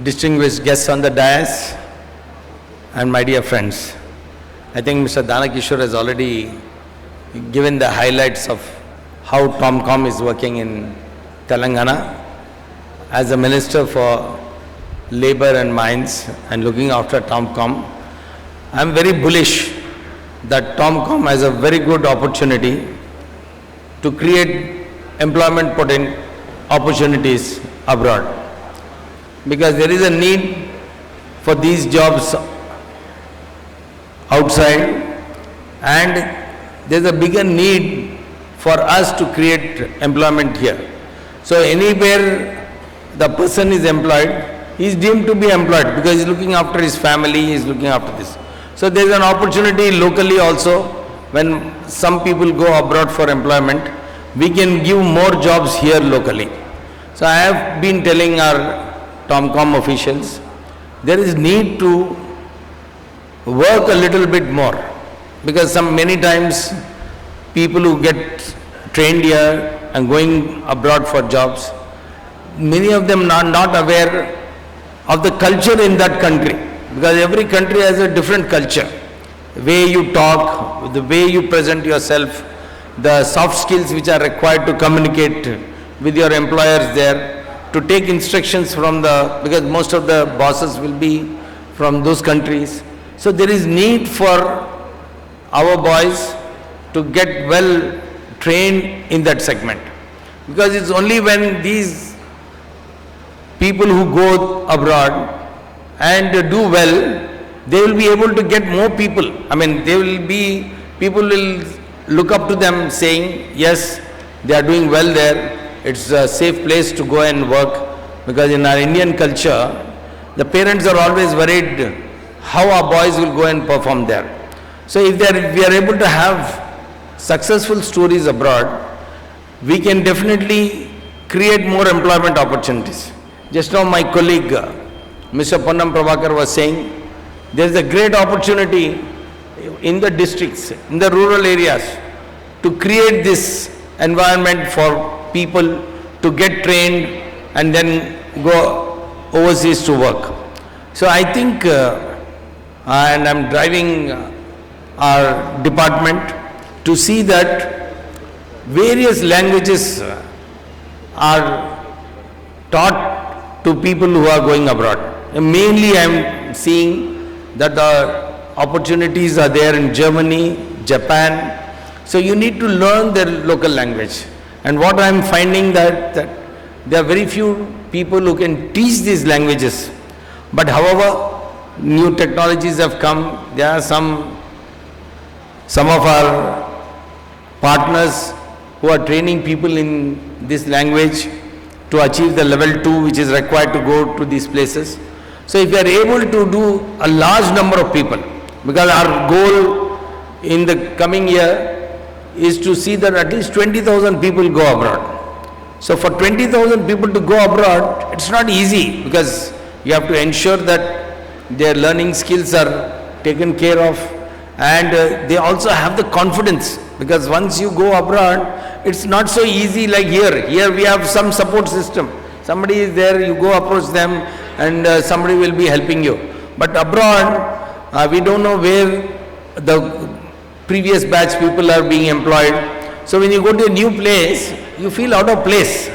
distinguished guests on the dais, and my dear friends. I think Mr. Danakishore has already given the highlights of how TOMCOM is working in Telangana. As a Minister for Labour and Mines and looking after TOMCOM, I am very bullish that TOMCOM has a very good opportunity to create employment opportunities abroad, because there is a need for these jobs outside, and there is a bigger need for us to create employment here. So anywhere the person is employed, he is deemed to be employed because he is looking after his family, he is looking after this. So there is an opportunity locally also. When some people go abroad for employment, we can give more jobs here locally. So I have been telling our TOMCOM officials, there is need to work a little bit more, because many times people who get trained here and going abroad for jobs, many of them are not aware of the culture in that country, because every country has a different culture. The way you talk, the way you present yourself, the soft skills which are required to communicate with your employers there, to take instructions from because most of the bosses will be from those countries. So there is need for our boys to get well trained in that segment, because it's only when these people who go abroad and do well, they will be able to get more people. I mean, people will look up to them saying, yes, they are doing well there, it's a safe place to go and work, because in our Indian culture, the parents are always worried how our boys will go and perform there. So if we are able to have successful stories abroad, we can definitely create more employment opportunities. Just now my colleague, Mr. Ponnam Prabhakar, was saying, there is a great opportunity in the districts, in the rural areas, to create this environment for people to get trained and then go overseas to work. So I think, and I'm driving our department to see that various languages are taught to people who are going abroad. And mainly I'm seeing that the opportunities are there in Germany, Japan. So you need to learn their local language. And what I'm finding that there are very few people who can teach these languages. But however, new technologies have come. There are some of our partners who are training people in this language to achieve the level 2, which is required to go to these places. So if we are able to do a large number of people, because our goal in the coming year is to see that at least 20,000 people go abroad. So for 20,000 people to go abroad, it's not easy, because you have to ensure that their learning skills are taken care of, and they also have the confidence, because once you go abroad, it's not so easy like here. Here we have some support system. Somebody is there, you go approach them, and somebody will be helping you. But abroad, we don't know where the previous batch people are being employed. So when you go to a new place, you feel out of place.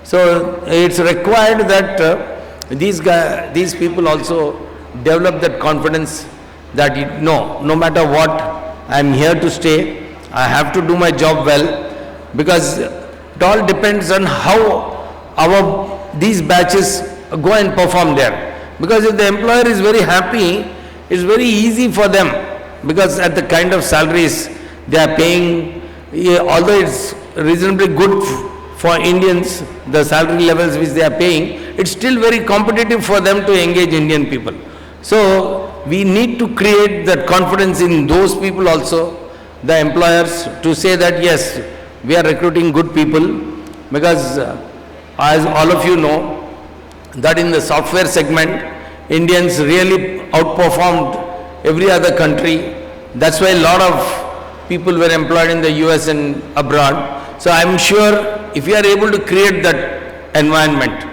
So it's required that these people also develop that confidence that no matter what, I am here to stay, I have to do my job well, because it all depends on how these batches go and perform there. Because if the employer is very happy, it's very easy for them, because at the kind of salaries they are paying, although it's reasonably good for Indians, the salary levels which they are paying, it's still very competitive for them to engage Indian people. So we need to create that confidence in those people also, the employers, to say that yes, we are recruiting good people, because as all of you know, that in the software segment, Indians really outperformed every other country. That's why a lot of people were employed in the US and abroad. So I'm sure if we are able to create that environment,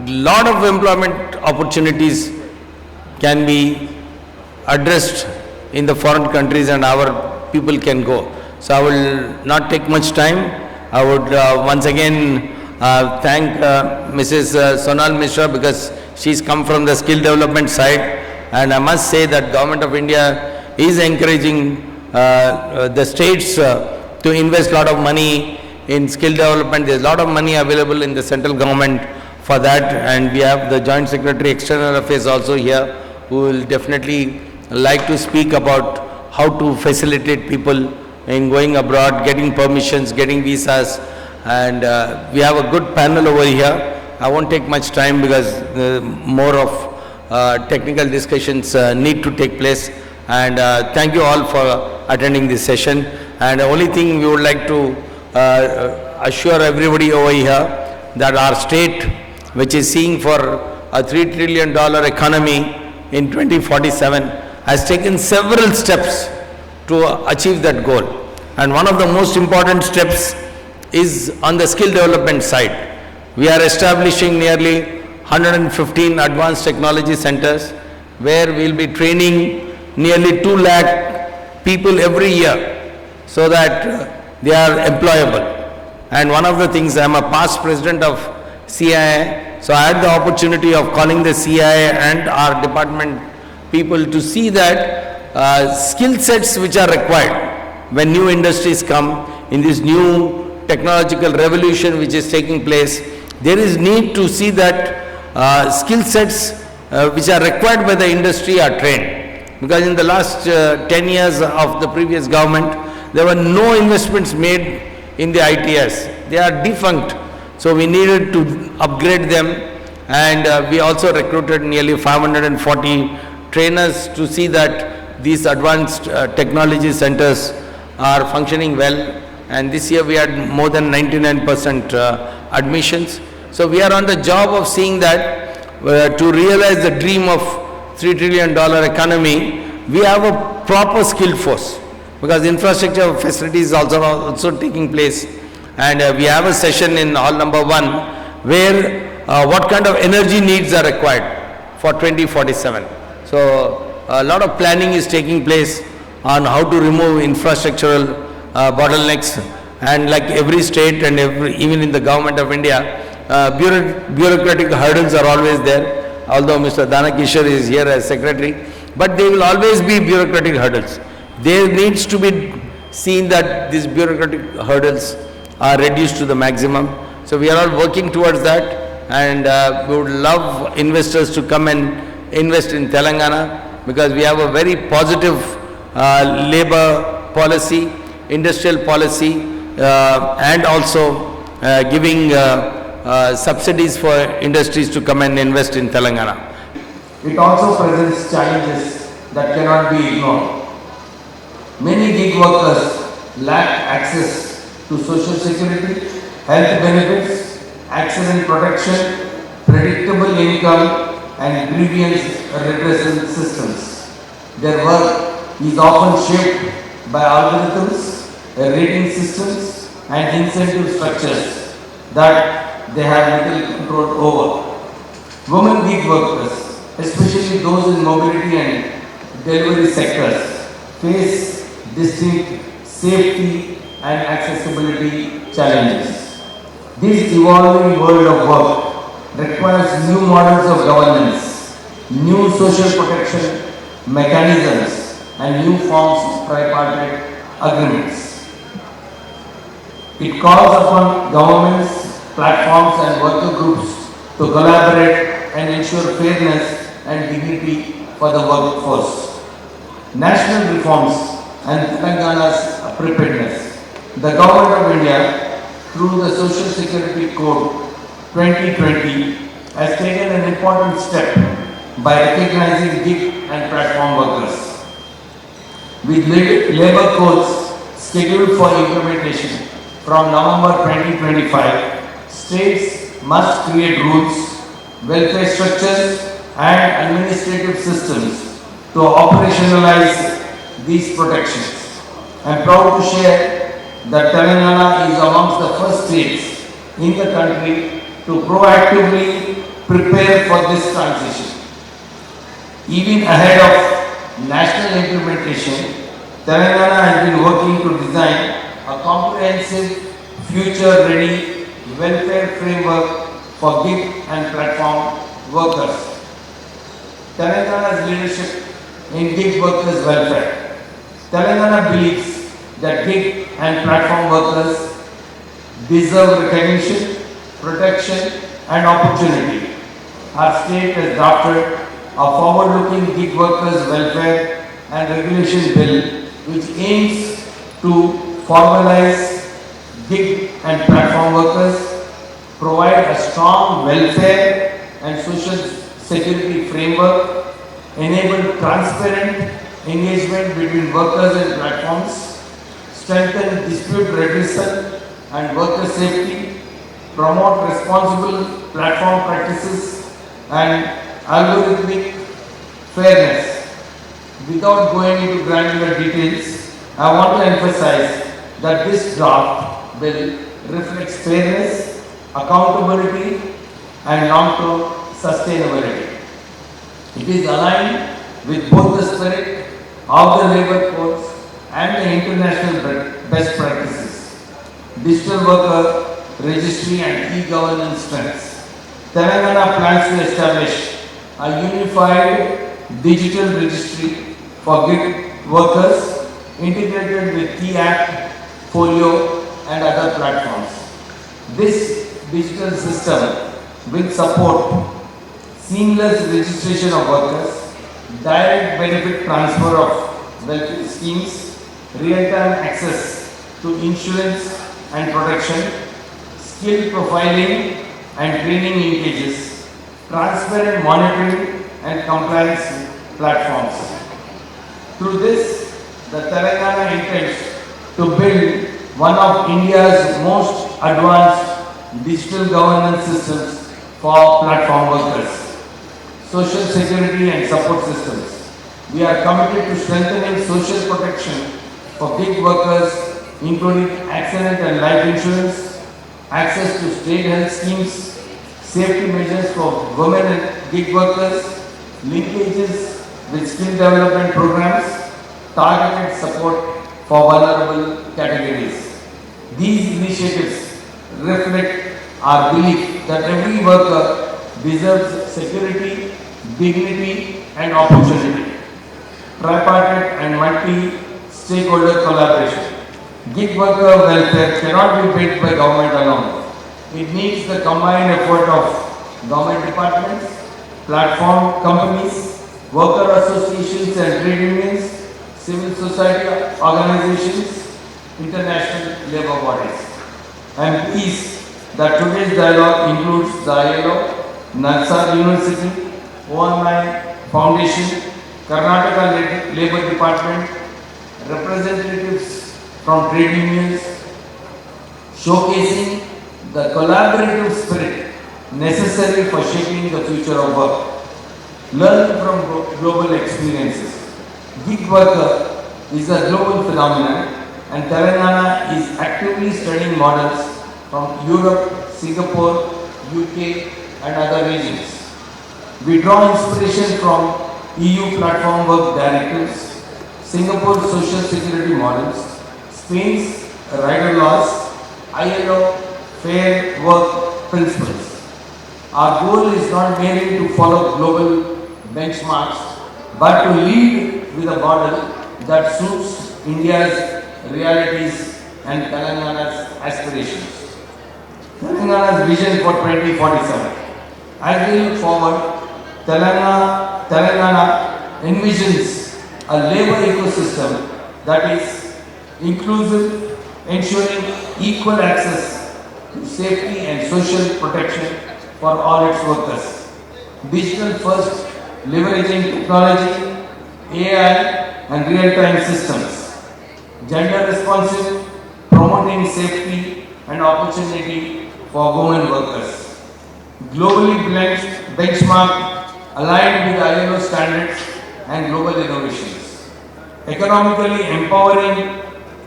lot of employment opportunities can be addressed in the foreign countries and our people can go. So I will not take much time. I would once again thank Mrs. Sonal Mishra because she's come from the skill development side, and I must say that Government of India is encouraging the states to invest a lot of money in skill development. There's a lot of money available in the central government for that, and we have the Joint Secretary External Affairs also here who will definitely like to speak about how to facilitate people in going abroad, getting permissions, getting visas, and we have a good panel over here. I won't take much time because more of technical discussions need to take place, and thank you all for attending this session. And the only thing we would like to assure everybody over here that our state, which is seeing for a $3 trillion economy in 2047, has taken several steps to achieve that goal. And one of the most important steps is on the skill development side. We are establishing nearly 115 advanced technology centers where we will be training nearly 2 lakh people every year so that they are employable. And one of the things, I am a past president of CIA, so I had the opportunity of calling the CIA and our department people to see that skill sets which are required when new industries come in this new technological revolution which is taking place. There is need to see that skill sets which are required by the industry are trained. Because in the last 10 years of the previous government, there were no investments made in the ITS. They are defunct. So we needed to upgrade them, and we also recruited nearly 540 trainers to see that these advanced technology centers are functioning well. And this year we had more than 99% admissions. So we are on the job of seeing that to realize the dream of $3 trillion economy, we have a proper skilled force, because infrastructure facilities is also taking place. And we have a session in hall number 1 where what kind of energy needs are required for 2047. So a lot of planning is taking place on how to remove infrastructural bottlenecks, and like every state and even in the Government of India, bureaucratic hurdles are always there. Although Mr. Danakishore is here as secretary, but there will always be bureaucratic hurdles. There needs to be seen that these bureaucratic hurdles are reduced to the maximum. So we are all working towards that, and we would love investors to come and invest in Telangana, because we have a very positive labor policy, industrial policy, and also giving subsidies for industries to come and invest in Telangana. It also presents challenges that cannot be ignored. Many gig workers lack access to social security, health benefits, accident protection, predictable income, and grievance redressal systems. Their work is often shaped by algorithms, rating systems, and incentive structures that they have little control over. Women gig workers, especially those in mobility and delivery sectors, face distinct safety and accessibility challenges. This evolving world of work requires new models of governance, new social protection mechanisms, and new forms of tripartite agreements. It calls upon governments, platforms, and worker groups to collaborate and ensure fairness and dignity for the workforce. National reforms and Telangana's preparedness. The Government of India, through the Social Security Code 2020, has taken an important step by recognizing gig and platform workers. With labor codes scheduled for implementation from November 2025, states must create rules, welfare structures, and administrative systems to operationalize these protections. I am proud to share that Telangana is amongst the first states in the country to proactively prepare for this transition. Even ahead of national implementation, Telangana has been working to design a comprehensive, future-ready welfare framework for gig and platform workers. Telangana's leadership in gig workers' welfare. Telangana believes that gig and platform workers deserve recognition, protection, and opportunity. Our state has drafted a forward-looking gig workers' welfare and regulation bill which aims to formalize gig and platform workers, provide a strong welfare and social security framework, enable transparent engagement between workers and platforms, strengthen dispute redressal and worker safety, promote responsible platform practices and algorithmic fairness. Without going into granular details, I want to emphasize that this draft bill reflects fairness, accountability and long-term sustainability. It is aligned with both the spirit of the labour codes and the international best practices. Digital worker registry and e-governance strengths. Telangana plans to establish a unified digital registry for gig workers integrated with T-App, Folio and other platforms. This digital system will support seamless registration of workers, direct benefit transfer of welfare schemes, real-time access to insurance and protection, skill profiling and training linkages, transparent monitoring and compliance platforms. Through this, the Telangana intends to build one of India's most advanced digital governance systems for platform workers, social security and support systems. We are committed to strengthening social protection for gig workers, including accident and life insurance, access to state health schemes, safety measures for women and gig workers, linkages with skill development programs, targeted support for vulnerable categories. These initiatives reflect our belief that every worker deserves security, dignity and opportunity. Tripartite and multi-stakeholder collaboration. Gig worker welfare cannot be built by government alone. It needs the combined effort of government departments, platform companies, worker associations and trade unions, civil society organizations, international labor bodies. I am pleased that today's dialogue includes the ILO, Nazaria University, OMI Foundation, Karnataka Labour Department, representatives from trade unions, showcasing the collaborative spirit necessary for shaping the future of work. Learn from global experiences. Gig worker is a global phenomenon and Telangana is actively studying models from Europe, Singapore, UK and other regions. We draw inspiration from EU platform work directives, Singapore's social security models, Spain's rider laws, ILO fair work principles. Our goal is not merely to follow global benchmarks, but to lead with a model that suits India's realities and Telangana's aspirations. Telangana's vision for 2047. As we look forward, Telangana envisions a labor ecosystem that is inclusive, ensuring equal access to safety and social protection for all its workers. Digital first, leveraging technology, AI and real-time systems. Gender responsive, promoting safety and opportunity for women workers. Globally benchmark aligned with ILO standards and global innovations. Economically empowering,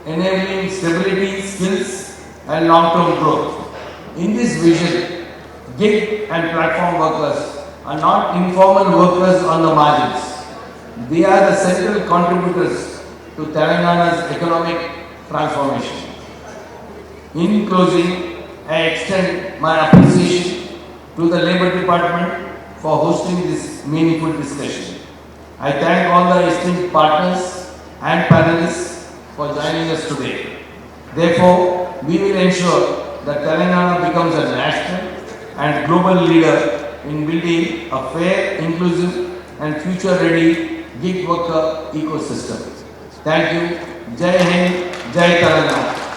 enabling stability, skills and long-term growth. In this vision, Gig and platform workers are not informal workers on the margins. They are the central contributors to Telangana's economic transformation. In closing, I extend my appreciation to the Labour Department for hosting this meaningful discussion. I thank all the esteemed partners and panelists for joining us today. Therefore, we will ensure that Telangana becomes a national and global leader in building a fair, inclusive and future-ready gig worker ecosystem. Thank you. Jai Hind, Jai Telangana.